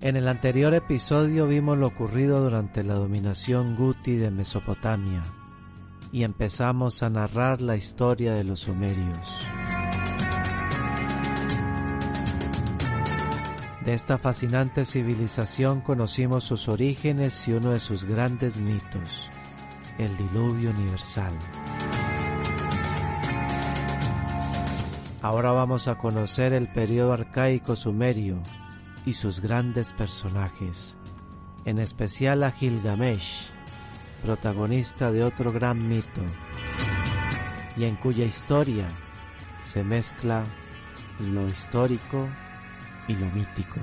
En el anterior episodio vimos lo ocurrido durante la dominación guti de Mesopotamia y empezamos a narrar la historia de los sumerios. De esta fascinante civilización conocimos sus orígenes y uno de sus grandes mitos, el diluvio universal. Ahora vamos a conocer el periodo arcaico sumerio y sus grandes personajes, en especial a Gilgamesh, protagonista de otro gran mito, y en cuya historia se mezcla lo histórico y lo mítico.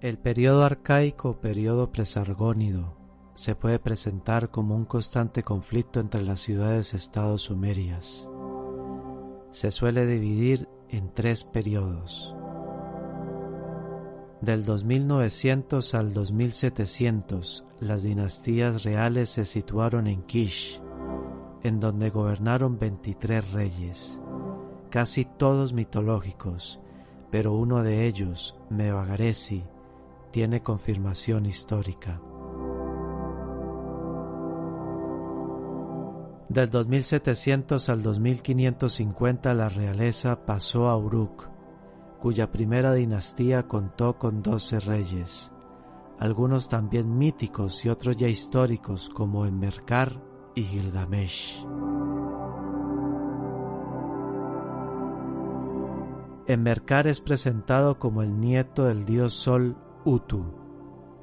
El periodo arcaico o periodo presargónido se puede presentar como un constante conflicto entre las ciudades-estado sumerias. Se suele dividir en 3 periodos. Del 2900 al 2700, las dinastías reales se situaron en Kish, en donde gobernaron 23 reyes, casi todos mitológicos, pero uno de ellos, Mevagaresi, tiene confirmación histórica. Del 2700 al 2550 la realeza pasó a Uruk, cuya primera dinastía contó con 12 reyes, algunos también míticos y otros ya históricos como Enmerkar y Gilgamesh. Enmerkar es presentado como el nieto del dios Sol Utu.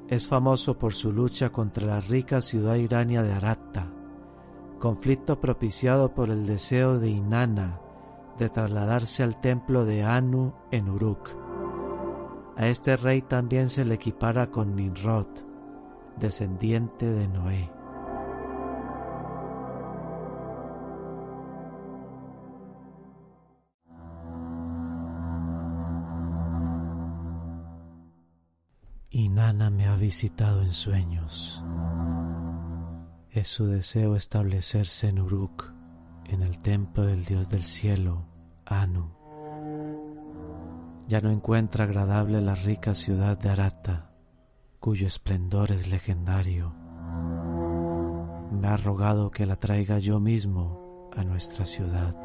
Es famoso por su lucha contra la rica ciudad irania de Aratta, conflicto propiciado por el deseo de Inanna de trasladarse al templo de Anu en Uruk. A este rey también se le equipara con Nimrod, descendiente de Noé. Inanna me ha visitado en sueños. Es su deseo establecerse en Uruk, en el templo del dios del cielo, Anu. Ya no encuentra agradable la rica ciudad de Aratta, cuyo esplendor es legendario. Me ha rogado que la traiga yo mismo a nuestra ciudad.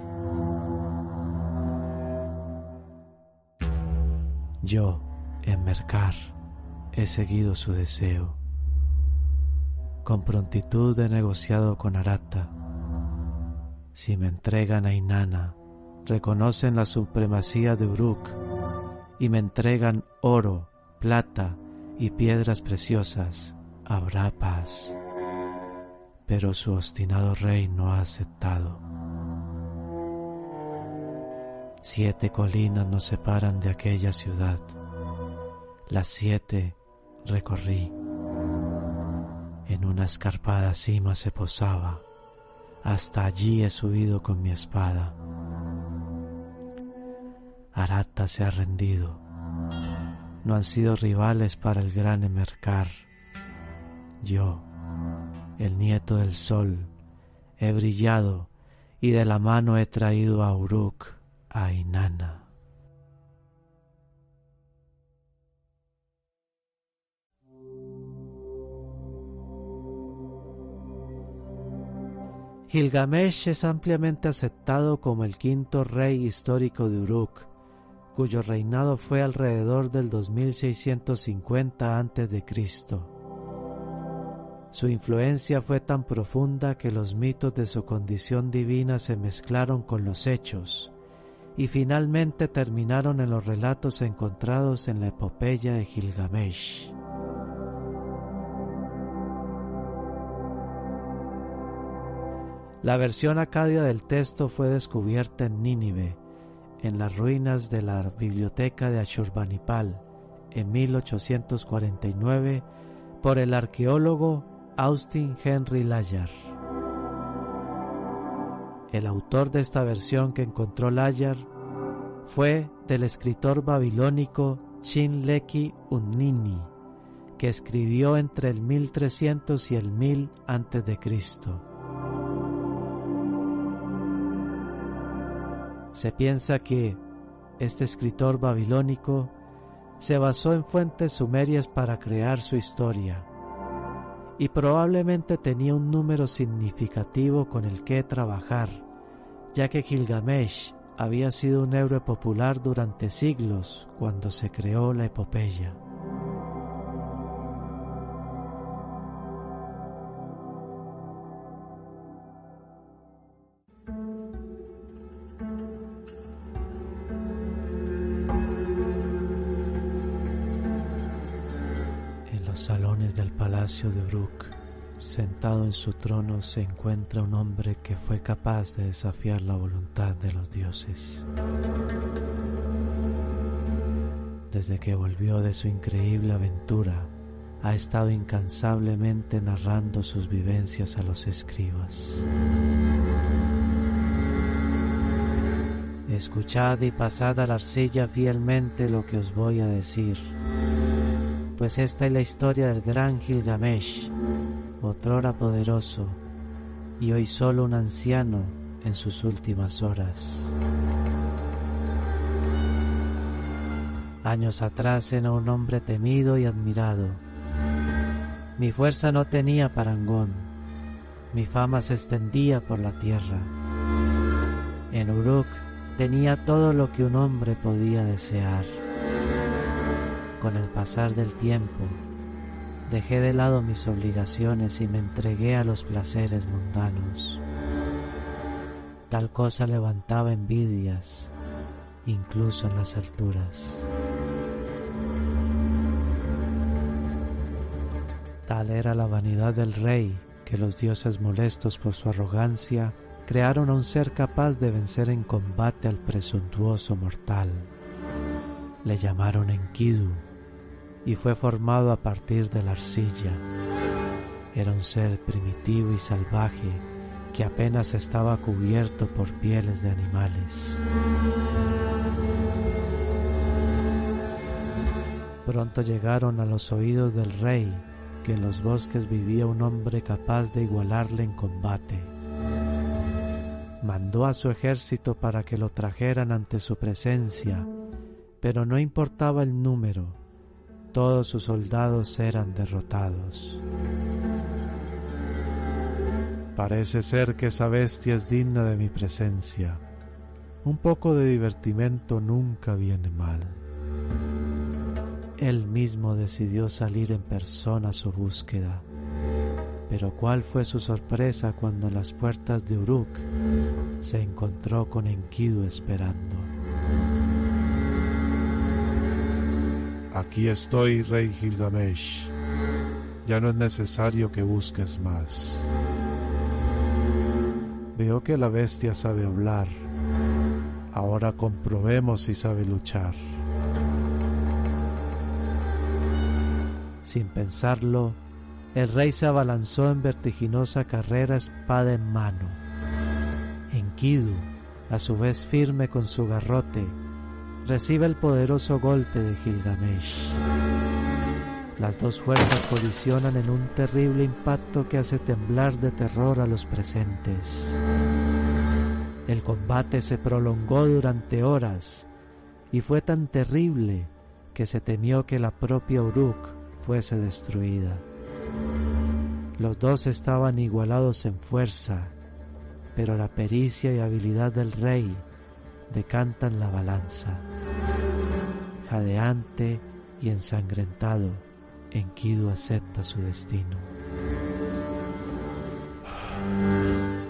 Yo, Enmerkar, he seguido su deseo. Con prontitud he negociado con Aratta. Si me entregan a Inanna, reconocen la supremacía de Uruk y me entregan oro, plata y piedras preciosas, habrá paz. Pero su obstinado rey no ha aceptado. 7 colinas nos separan de aquella ciudad. Las 7 recorrí. En una escarpada cima se posaba. Hasta allí he subido con mi espada. Aratta se ha rendido. No han sido rivales para el gran Enmerkar. Yo, el nieto del sol, he brillado y de la mano he traído a Uruk, a Inanna. Gilgamesh es ampliamente aceptado como el 5º rey histórico de Uruk, cuyo reinado fue alrededor del 2650 a.C. Su influencia fue tan profunda que los mitos de su condición divina se mezclaron con los hechos y finalmente terminaron en los relatos encontrados en la epopeya de Gilgamesh. La versión acadia del texto fue descubierta en Nínive, en las ruinas de la biblioteca de Ashurbanipal, en 1849, por el arqueólogo Austin Henry Layard. El autor de esta versión que encontró Layard fue del escritor babilónico Shinleki Unnini, que escribió entre el 1300 y el 1000 a.C. Se piensa que este escritor babilónico se basó en fuentes sumerias para crear su historia y probablemente tenía un número significativo con el que trabajar, ya que Gilgamesh había sido un héroe popular durante siglos cuando se creó la epopeya. En los salones del palacio de Uruk, sentado en su trono, se encuentra un hombre que fue capaz de desafiar la voluntad de los dioses. Desde que volvió de su increíble aventura, ha estado incansablemente narrando sus vivencias a los escribas. Escuchad y pasad a la arcilla fielmente lo que os voy a decir, pues esta es la historia del gran Gilgamesh, otrora poderoso, y hoy solo un anciano en sus últimas horas. Años atrás era un hombre temido y admirado. Mi fuerza no tenía parangón, mi fama se extendía por la tierra. En Uruk tenía todo lo que un hombre podía desear. Con el pasar del tiempo, dejé de lado mis obligaciones y me entregué a los placeres mundanos. Tal cosa levantaba envidias, incluso en las alturas. Tal era la vanidad del rey que los dioses, molestos por su arrogancia, crearon a un ser capaz de vencer en combate al presuntuoso mortal. Le llamaron Enkidu y fue formado a partir de la arcilla. Era un ser primitivo y salvaje que apenas estaba cubierto por pieles de animales. Pronto llegaron a los oídos del rey que en los bosques vivía un hombre capaz de igualarle en combate. Mandó a su ejército para que lo trajeran ante su presencia, pero no importaba el número. Todos sus soldados eran derrotados. Parece ser que esa bestia es digna de mi presencia. Un poco de divertimento nunca viene mal. Él mismo decidió salir en persona a su búsqueda. Pero cuál fue su sorpresa cuando en las puertas de Uruk se encontró con Enkidu esperando. Aquí estoy, rey Gilgamesh. Ya no es necesario que busques más. Veo que la bestia sabe hablar. Ahora comprobemos si sabe luchar. Sin pensarlo, el rey se abalanzó en vertiginosa carrera, espada en mano. Enkidu, a su vez firme con su garrote, recibe el poderoso golpe de Gilgamesh. Las dos fuerzas colisionan en un terrible impacto que hace temblar de terror a los presentes. El combate se prolongó durante horas y fue tan terrible que se temió que la propia Uruk fuese destruida. Los dos estaban igualados en fuerza, pero la pericia y habilidad del rey decantan la balanza. Jadeante y ensangrentado, Enkidu acepta su destino.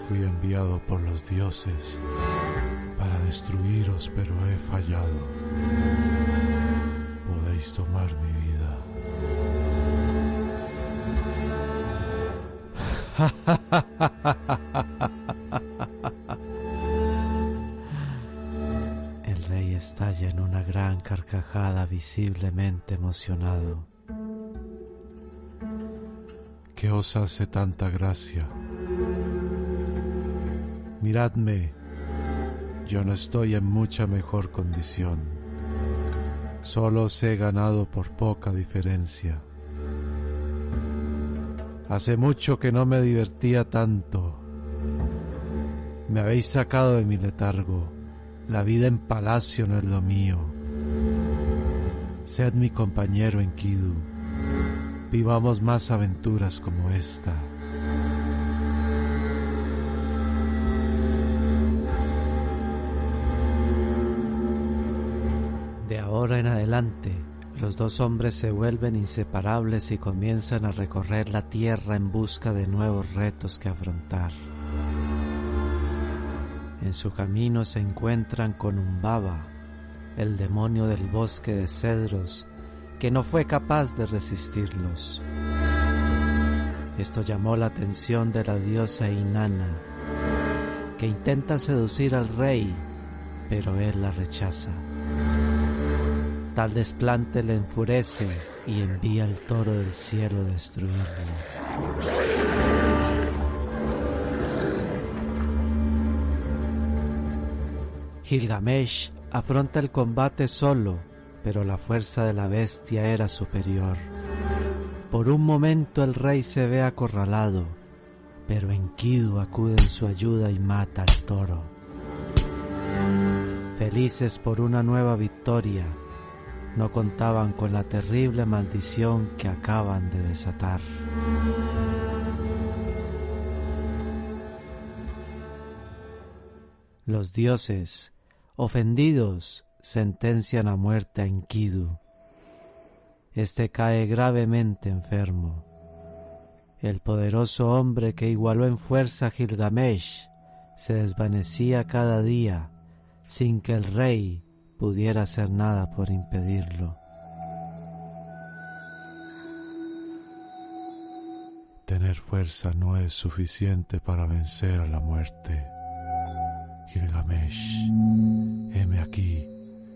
Fui enviado por los dioses para destruiros, pero he fallado. Podéis tomar mi vida. El rey estalla en una gran carcajada, visiblemente emocionado. ¿Qué os hace tanta gracia? Miradme, yo no estoy en mucha mejor condición. Solo os he ganado por poca diferencia. Hace mucho que no me divertía tanto. Me habéis sacado de mi letargo La vida en palacio no es lo mío. Sed mi compañero, Enkidu. Vivamos más aventuras como esta. De ahora en adelante, los dos hombres se vuelven inseparables y comienzan a recorrer la tierra en busca de nuevos retos que afrontar. En su camino se encuentran con Humbaba, el demonio del bosque de cedros, que no fue capaz de resistirlos. Esto llamó la atención de la diosa Inanna, que intenta seducir al rey, pero él la rechaza. Tal desplante le enfurece y envía al toro del cielo a destruirlo. Gilgamesh afronta el combate solo, pero la fuerza de la bestia era superior. Por un momento el rey se ve acorralado, pero Enkidu acude en su ayuda y mata al toro. Felices por una nueva victoria, no contaban con la terrible maldición que acaban de desatar. Los dioses, ofendidos, sentencian a muerte a Enkidu. Este cae gravemente enfermo. El poderoso hombre que igualó en fuerza a Gilgamesh se desvanecía cada día sin que el rey pudiera hacer nada por impedirlo. Tener fuerza no es suficiente para vencer a la muerte. Gilgamesh, heme aquí,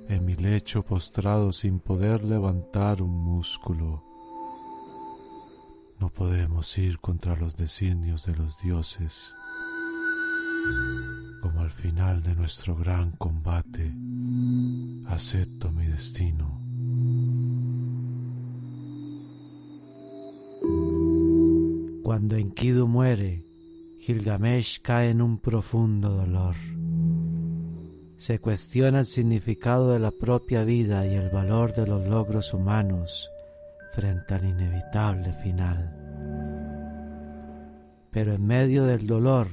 en mi lecho postrado sin poder levantar un músculo. No podemos ir contra los designios de los dioses. Como al final de nuestro gran combate, acepto mi destino. Cuando Enkidu muere, Gilgamesh cae en un profundo dolor. Se cuestiona el significado de la propia vida y el valor de los logros humanos frente al inevitable final. Pero en medio del dolor,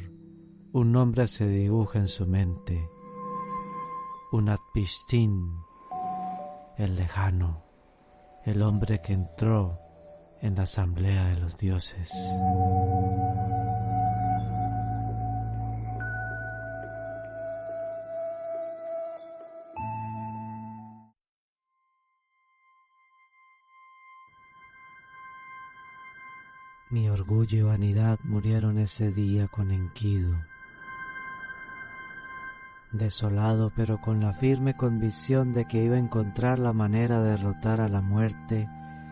un nombre se dibuja en su mente: Utnapishtim, el lejano, el hombre que entró en la asamblea de los dioses. Mi orgullo y vanidad murieron ese día con Enkidu. Desolado, pero con la firme convicción de que iba a encontrar la manera de derrotar a la muerte,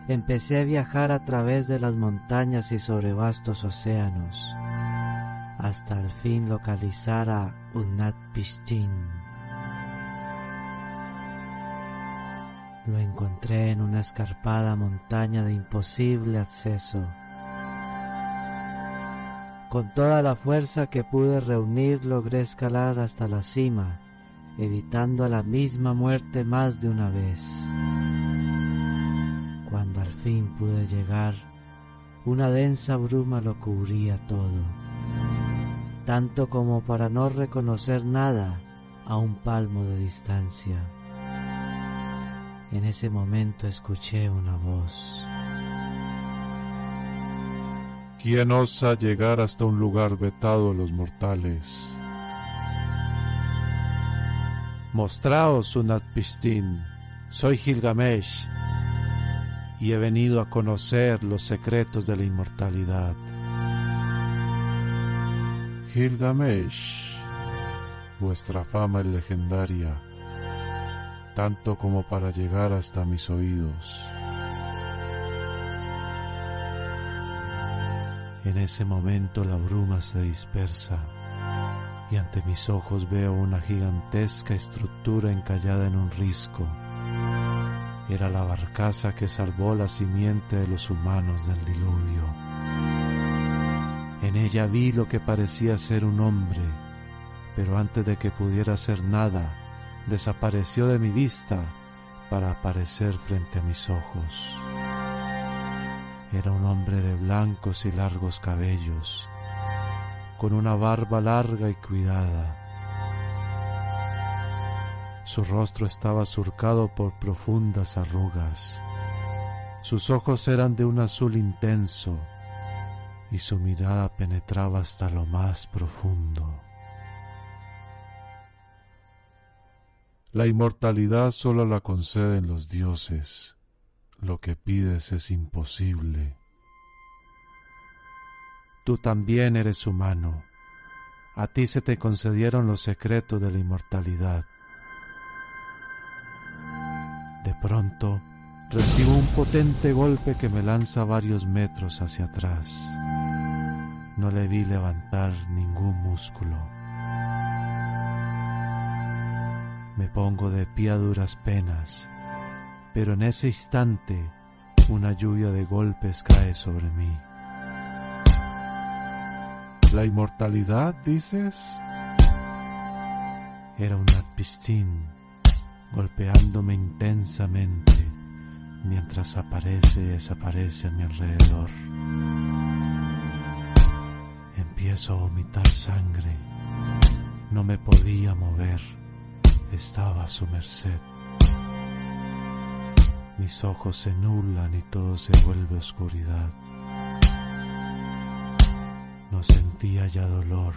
empecé a viajar a través de las montañas y sobre vastos océanos, hasta al fin localizar a Utnapishtim. Lo encontré en una escarpada montaña de imposible acceso. Con toda la fuerza que pude reunir logré escalar hasta la cima, evitando a la misma muerte más de una vez. Cuando al fin pude llegar, una densa bruma lo cubría todo, tanto como para no reconocer nada a un palmo de distancia. En ese momento escuché una voz. ¿Quién osa llegar hasta un lugar vetado a los mortales? Mostraos, Utnapishtim, soy Gilgamesh, y he venido a conocer los secretos de la inmortalidad. Gilgamesh, vuestra fama es legendaria, tanto como para llegar hasta mis oídos. En ese momento la bruma se dispersa y ante mis ojos veo una gigantesca estructura encallada en un risco. Era la barcaza que salvó la simiente de los humanos del diluvio. En ella vi lo que parecía ser un hombre, pero antes de que pudiera hacer nada, desapareció de mi vista para aparecer frente a mis ojos. Era un hombre de blancos y largos cabellos, con una barba larga y cuidada. Su rostro estaba surcado por profundas arrugas. Sus ojos eran de un azul intenso y su mirada penetraba hasta lo más profundo. La inmortalidad solo la conceden los dioses. Lo que pides es imposible. Tú también eres humano. A ti se te concedieron los secretos de la inmortalidad. De pronto, recibo un potente golpe que me lanza varios metros hacia atrás. No le vi levantar ningún músculo. Me pongo de pie a duras penas, pero en ese instante una lluvia de golpes cae sobre mí. ¿La inmortalidad, dices? Era un Natpistin golpeándome intensamente mientras aparece y desaparece a mi alrededor. Empiezo a vomitar sangre. No me podía mover. Estaba a su merced. Mis ojos se nublan y todo se vuelve oscuridad. No sentía ya dolor.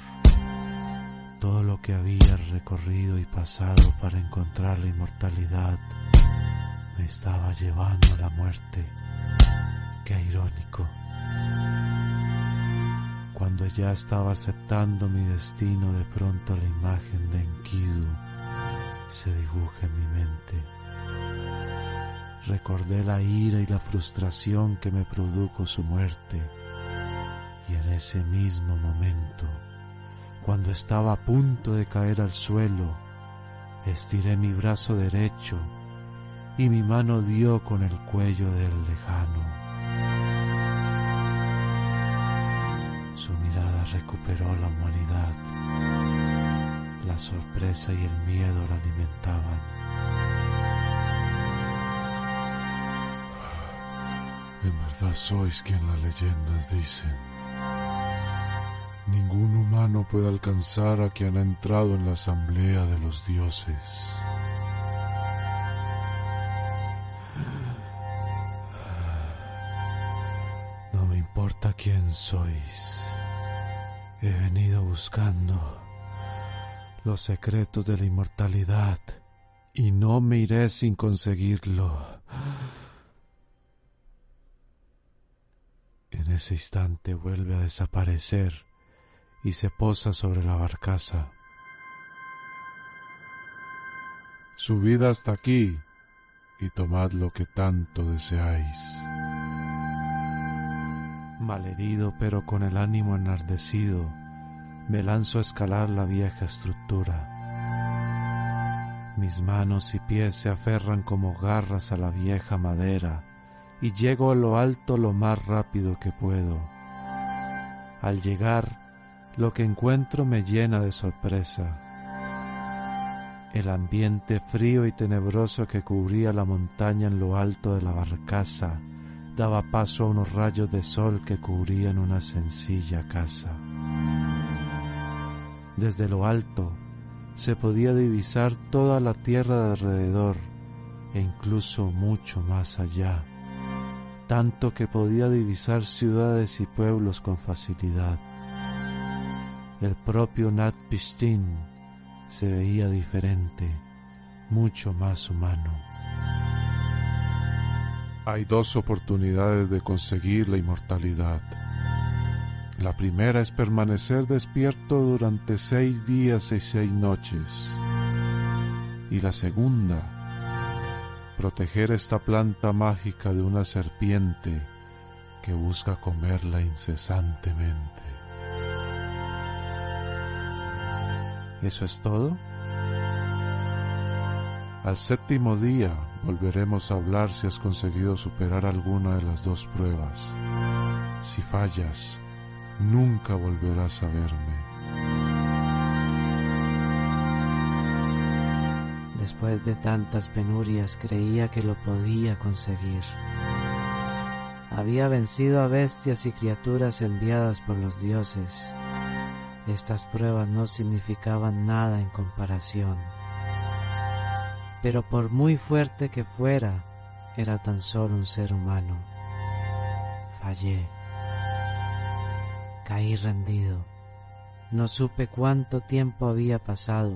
Todo lo que había recorrido y pasado para encontrar la inmortalidad me estaba llevando a la muerte. Qué irónico. Cuando ya estaba aceptando mi destino, de pronto la imagen de Enkidu se dibuja en mi mente. Recordé la ira y la frustración que me produjo su muerte, y en ese mismo momento, cuando estaba a punto de caer al suelo, estiré mi brazo derecho y mi mano dio con el cuello del lejano. Su mirada recuperó la humanidad. La sorpresa y el miedo la alimentaban. En verdad sois quien las leyendas dicen. Ningún humano puede alcanzar a quien ha entrado en la asamblea de los dioses. No me importa quién sois. He venido buscando los secretos de la inmortalidad y no me iré sin conseguirlo. En ese instante vuelve a desaparecer y se posa sobre la barcaza. Subid hasta aquí y tomad lo que tanto deseáis. Malherido pero con el ánimo enardecido, me lanzo a escalar la vieja estructura. Mis manos y pies se aferran como garras a la vieja madera y llego a lo alto lo más rápido que puedo. Al llegar, lo que encuentro me llena de sorpresa. El ambiente frío y tenebroso que cubría la montaña en lo alto de la barcaza daba paso a unos rayos de sol que cubrían una sencilla casa. Desde lo alto se podía divisar toda la tierra de alrededor e incluso mucho más allá, tanto que podía divisar ciudades y pueblos con facilidad. El propio Natpistin se veía diferente, mucho más humano. Hay dos oportunidades de conseguir la inmortalidad. La primera es permanecer despierto durante 6 días y 6 noches. Y la segunda, proteger esta planta mágica de una serpiente que busca comerla incesantemente. ¿Eso es todo? Al 7º día volveremos a hablar si has conseguido superar alguna de las 2 pruebas. Si fallas, nunca volverás a verme. Después de tantas penurias creía que lo podía conseguir. Había vencido a bestias y criaturas enviadas por los dioses. Estas pruebas no significaban nada en comparación. Pero por muy fuerte que fuera, era tan solo un ser humano. Fallé. Caí rendido. No supe cuánto tiempo había pasado.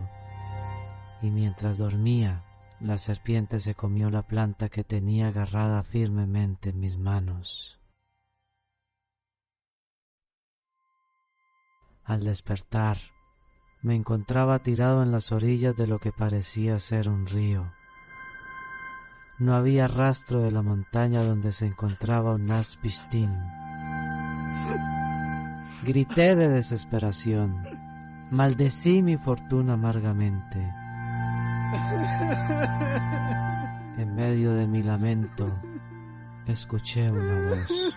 Y mientras dormía, la serpiente se comió la planta que tenía agarrada firmemente en mis manos. Al despertar, me encontraba tirado en las orillas de lo que parecía ser un río. No había rastro de la montaña donde se encontraba un Nazpistin. Grité de desesperación, maldecí mi fortuna amargamente. En medio de mi lamento, escuché una voz.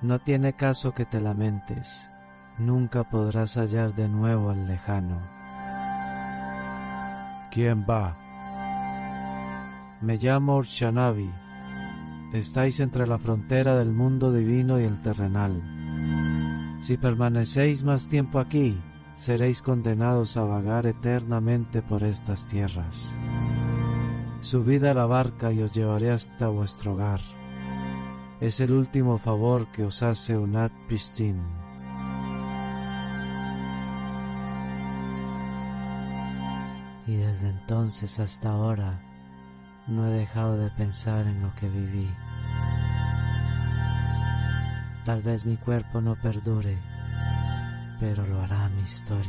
No tiene caso que te lamentes, nunca podrás hallar de nuevo al lejano. ¿Quién va? Me llamo Urshanabi. Estáis entre la frontera del mundo divino y el terrenal. Si permanecéis más tiempo aquí, seréis condenados a vagar eternamente por estas tierras. Subid a la barca y os llevaré hasta vuestro hogar. Es el último favor que os hace un Nazpistin. Y desde entonces hasta ahora, no he dejado de pensar en lo que viví. Tal vez mi cuerpo no perdure, pero lo hará mi historia.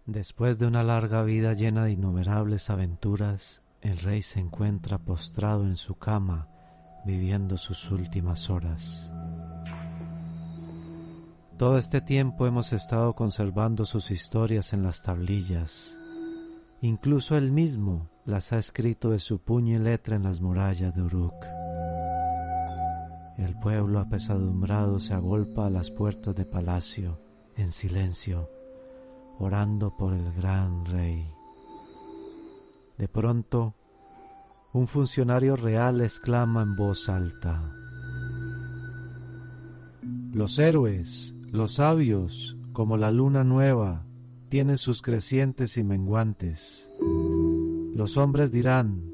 Después de una larga vida llena de innumerables aventuras, el rey se encuentra postrado en su cama, viviendo sus últimas horas. Todo este tiempo hemos estado conservando sus historias en las tablillas. Incluso él mismo las ha escrito de su puño y letra en las murallas de Uruk. El pueblo apesadumbrado se agolpa a las puertas de palacio, en silencio, orando por el gran rey. De pronto, un funcionario real exclama en voz alta: «Los héroes, los sabios, como la luna nueva, tienen sus crecientes y menguantes. Los hombres dirán: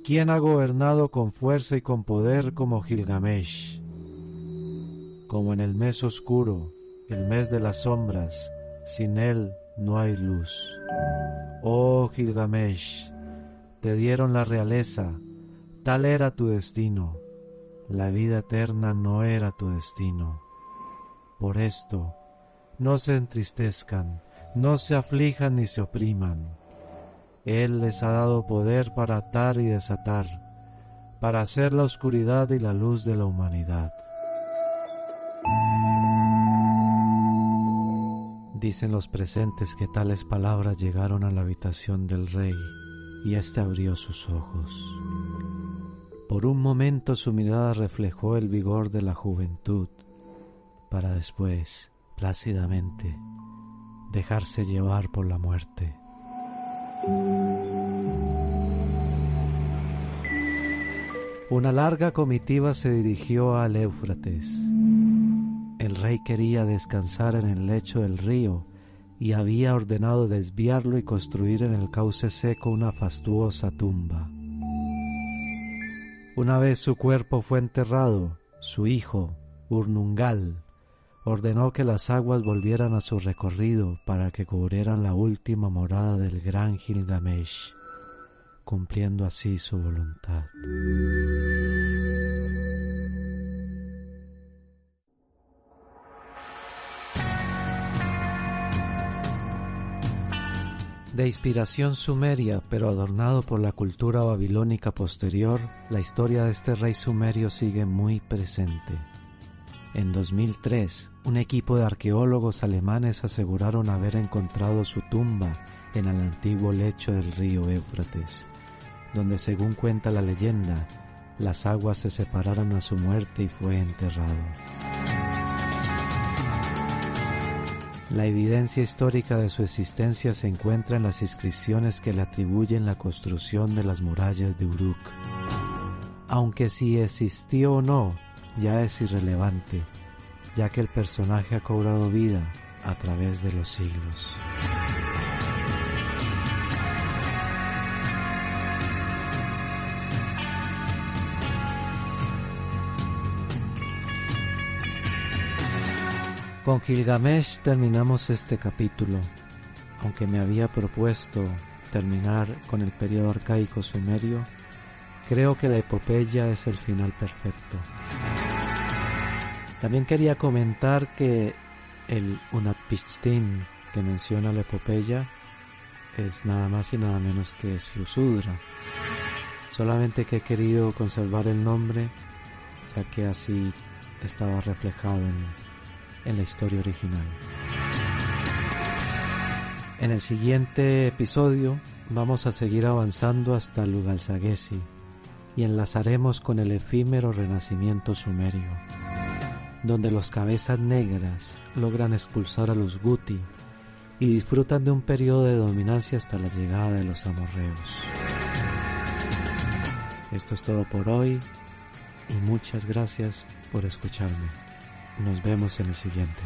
¿quién ha gobernado con fuerza y con poder como Gilgamesh? Como en el mes oscuro, el mes de las sombras, sin él no hay luz. Oh Gilgamesh, te dieron la realeza, tal era tu destino. La vida eterna no era tu destino. Por esto, no se entristezcan, no se aflijan ni se opriman. Él les ha dado poder para atar y desatar, para hacer la oscuridad y la luz de la humanidad». Dicen los presentes que tales palabras llegaron a la habitación del rey, y éste abrió sus ojos. Por un momento su mirada reflejó el vigor de la juventud, para después, plácidamente, dejarse llevar por la muerte. Una larga comitiva se dirigió al Éufrates. El rey quería descansar en el lecho del río y había ordenado desviarlo y construir en el cauce seco una fastuosa tumba. Una vez su cuerpo fue enterrado, su hijo, Urnungal, ordenó que las aguas volvieran a su recorrido para que cubrieran la última morada del gran Gilgamesh, cumpliendo así su voluntad. De inspiración sumeria, pero adornado por la cultura babilónica posterior, la historia de este rey sumerio sigue muy presente. En 2003, un equipo de arqueólogos alemanes aseguraron haber encontrado su tumba en el antiguo lecho del río Éufrates, donde según cuenta la leyenda, las aguas se separaron a su muerte y fue enterrado. La evidencia histórica de su existencia se encuentra en las inscripciones que le atribuyen la construcción de las murallas de Uruk. Aunque si existió o no, ya es irrelevante, ya que el personaje ha cobrado vida a través de los siglos. Con Gilgamesh terminamos este capítulo, aunque me había propuesto terminar con el periodo arcaico sumerio. Creo que la epopeya es el final perfecto. También quería comentar que el Utnapishtim que menciona la epopeya es nada más y nada menos que Slusudra. Solamente que he querido conservar el nombre, ya que así estaba reflejado en la historia original. En el siguiente episodio vamos a seguir avanzando hasta Lugalsaghezi y enlazaremos con el efímero renacimiento sumerio, donde los cabezas negras logran expulsar a los Guti y disfrutan de un periodo de dominancia hasta la llegada de los amorreos. Esto es todo por hoy y muchas gracias por escucharme. Nos vemos en el siguiente.